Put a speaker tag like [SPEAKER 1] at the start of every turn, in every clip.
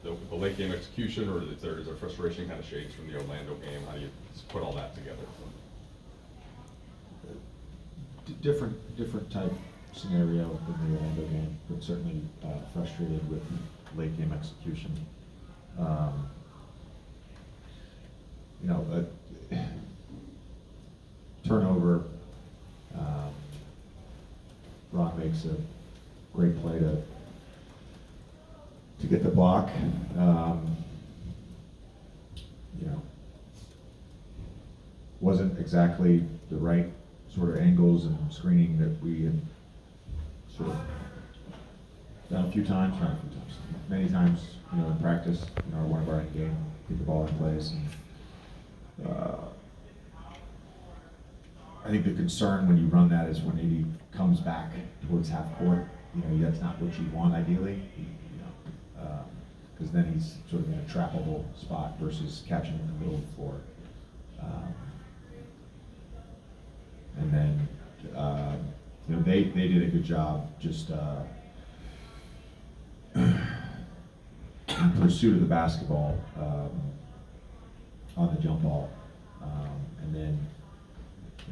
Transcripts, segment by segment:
[SPEAKER 1] the late game execution, or is there frustration kind of shades from the Orlando game? How do you put all that together?
[SPEAKER 2] Different type scenario in the Orlando game, but certainly frustrated with late game execution. You know, turnover. Ron makes a great play to get the block. You know, wasn't exactly the right sort of angles and screening that we had sort of done a few times, many times, you know, in practice, in our one of our end game, get the ball in place. And, I think the concern when you run that is when AD comes back towards half court. You know, that's not what you want ideally. Because then he's sort of in a trappable spot versus catching in the middle of the floor. And then, you know, they did a good job just in pursuit of the basketball on the jump ball. And then,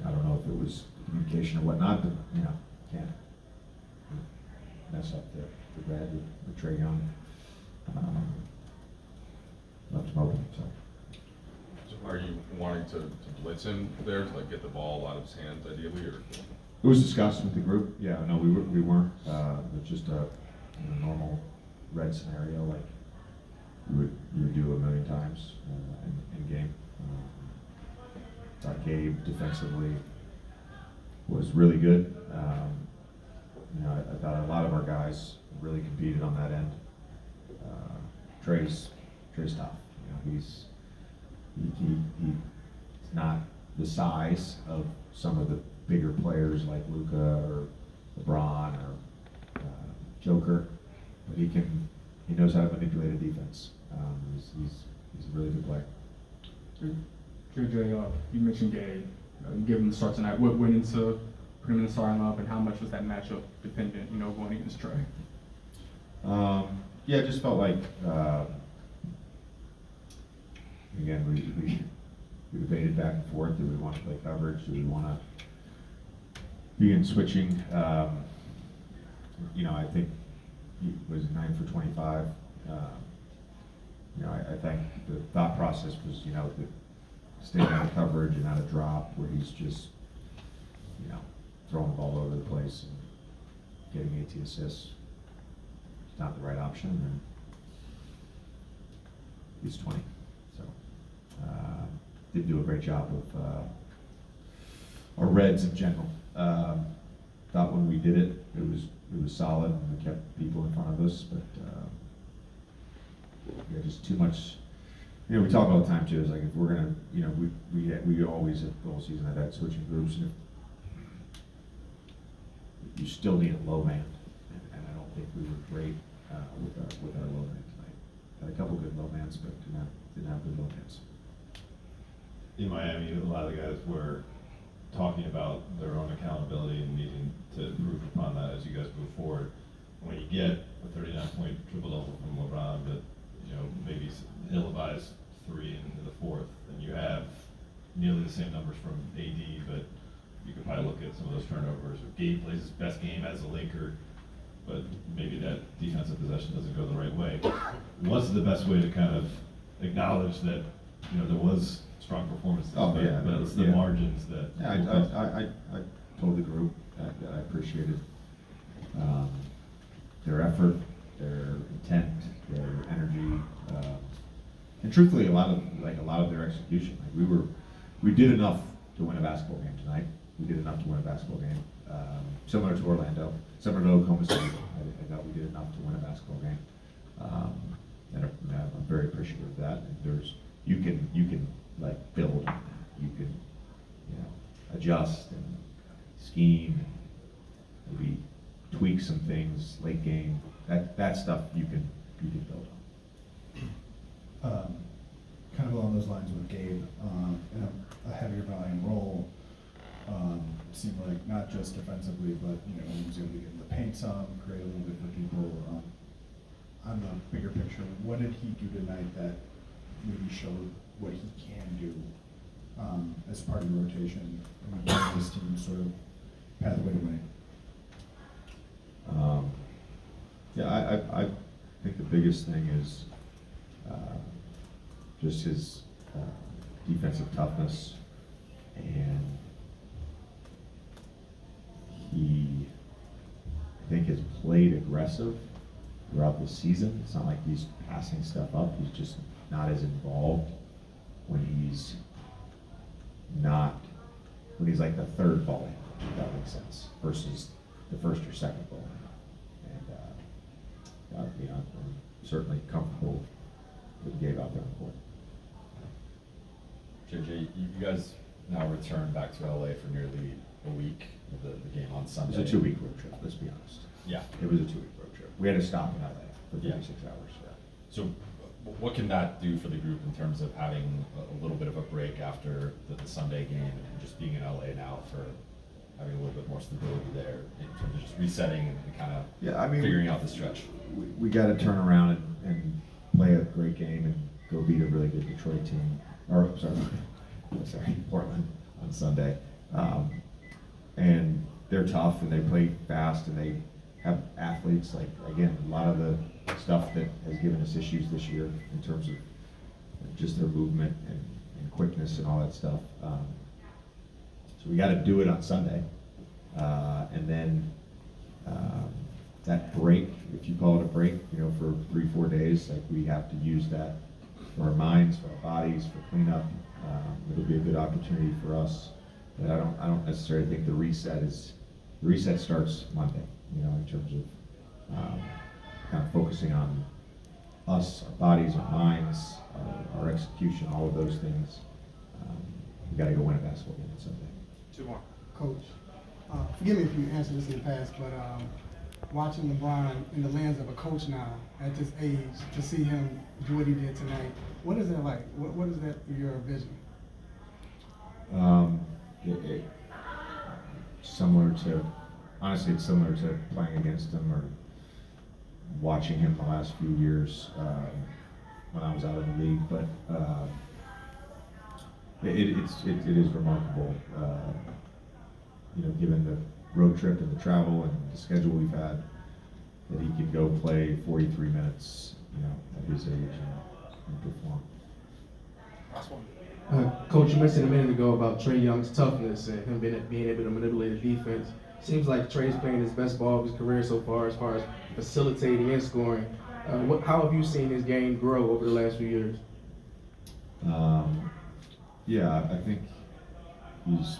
[SPEAKER 2] I don't know if it was communication or whatnot, but, you know, can't mess up the red with Trae Young. Left him open, so.
[SPEAKER 1] So are you wanting to blitz him there to like get the ball out of his hands ideally, or?
[SPEAKER 2] It was discussed with the group. Yeah, no, we weren't. It was just a normal red scenario like you would do a million times in game. Thought Gabe defensively was really good. You know, I thought a lot of our guys really competed on that end. Trae's tough. You know, he's not the size of some of the bigger players like Luka or LeBron or Joker, but he knows how to manipulate a defense. He's a really good player.
[SPEAKER 3] JJ, you mentioned Gabe. You gave him the start tonight. What went into putting him in the starting lineup, and how much was that matchup dependent? You know, going against Trae.
[SPEAKER 2] Yeah, it just felt like again we debated back and forth. Do we want to play coverage? Do we want to be in switching? You know, I think he was 9 for 25. You know, I think the thought process was, you know, staying out of coverage and out of drop, where he's just, you know, throwing the ball over the place and getting 18 assists. It's not the right option, and he's 20. So, did do a great job of our Reds in general. Thought when we did it, it was solid, and we kept people in front of us, but yeah, just too much. You know, we talk all the time too. Is like if we're gonna, you know, we always at the whole season have had switching groups, and if you still need a low man, and I don't think we were great with our low man tonight. Had a couple good low mans, but didn't have good low mans.
[SPEAKER 4] In Miami, a lot of the guys were talking about their own accountability and needing to improve upon that as you guys move forward. When you get a 39-point triple-double from LeBron, but you know, maybe ill-advised 3 into the 4th, and you have nearly the same numbers from AD, but you could probably look at some of those turnovers. Gabe plays his best game as a Laker, but maybe that defensive possession doesn't go the right way. What's the best way to kind of acknowledge that, you know, there was strong performance, but it's the margins that.
[SPEAKER 2] Yeah, I told the group that I appreciated their effort, their intent, their energy, and truthfully, a lot of their execution. Like we did enough to win a basketball game tonight. We did enough to win a basketball game, similar to Orlando, similar to Oklahoma State. I thought we did enough to win a basketball game, and I'm very appreciative of that. And you can like build on that. You can, you know, adjust and scheme, and maybe tweak some things late game. That stuff you can build on.
[SPEAKER 5] Kind of along those lines with Gabe, in a heavier volume role, it seemed like not just defensively, but you know, he was able to get in the paint some, create a little bit for people. On the bigger picture picture, what did he do tonight that maybe showed what he can do as part of the rotation and getting this team sort of pathway to winning?
[SPEAKER 2] Yeah, I think the biggest thing is just his defensive toughness, and he, I think, has played aggressive throughout the season. It's not like he's passing stuff up. He's just not as involved when he's like the third ball handler, if that makes sense, versus the first or second ball handler. And I'm certainly comfortable with Gabe out there on the court.
[SPEAKER 6] JJ, you guys now return back to LA for nearly a week of the game on
[SPEAKER 2] It
[SPEAKER 6] Sunday.
[SPEAKER 2] was a 2-week road trip, let's be honest.
[SPEAKER 6] Yeah.
[SPEAKER 2] It was a 2-week road trip. We had to stop in LA for
[SPEAKER 6] Yeah.
[SPEAKER 2] 36 hours.
[SPEAKER 6] So what can that do for the group in terms of having a little bit of a break after the Sunday game and just being in LA now for having a little bit more stability there in terms of just resetting and kind of
[SPEAKER 2] Yeah, I mean,
[SPEAKER 6] figuring out the stretch?
[SPEAKER 2] We got to turn around and play a great game and go beat a really good Detroit team. Or, sorry, Portland on Sunday. And they're tough and they play fast and they have athletes. Like, again, a lot of the stuff that has given us issues this year in terms of just their movement and quickness and all that stuff. So we got to do it on Sunday. And then that break, if you call it a break, for 3-4 days, like, we have to use that for our minds, for our bodies, for cleanup. It'll be a good opportunity for us. But I don't necessarily think the reset starts Monday, in terms of kind of focusing on us, our bodies, our minds, our execution, all of those things. We got to go win a basketball game on Sunday.
[SPEAKER 3] Two more.
[SPEAKER 7] Coach, forgive me if you answered this in the past, but watching LeBron in the lens of a coach now, at this age, to see him do what he did tonight, what is that like? What is that your vision?
[SPEAKER 2] Honestly, it's similar to playing against him or watching him the last few years when I was out of the league. But it is remarkable, given the road trip and the travel and the schedule we've had, that he can go play 43 minutes, at his age and perform.
[SPEAKER 8] Coach, you mentioned a minute ago about Trae Young's toughness and him being able to manipulate the defense. Seems like Trae's playing his best ball of his career so far as facilitating and scoring. How have you seen his game grow over the last few years?
[SPEAKER 2] Yeah, I think he's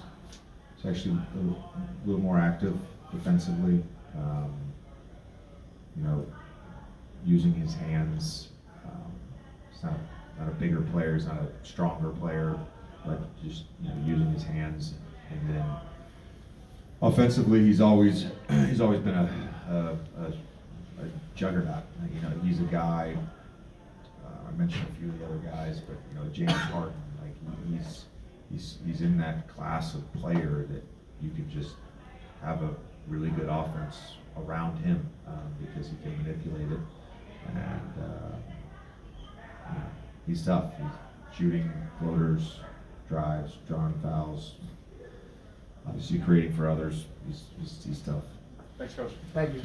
[SPEAKER 2] actually a little more active defensively. Using his hands. He's not a bigger player. He's not a stronger player, but just using his hands. And then offensively, he's always been a juggernaut. He's a guy. I mentioned a few of the other guys, but James Harden, like, he's in that class of player that you could just have a really good offense around him because he can manipulate it, and he's tough. He's shooting floaters, drives, drawing fouls, obviously creating for others. He's tough.
[SPEAKER 3] Thanks, Coach.
[SPEAKER 8] Thank you.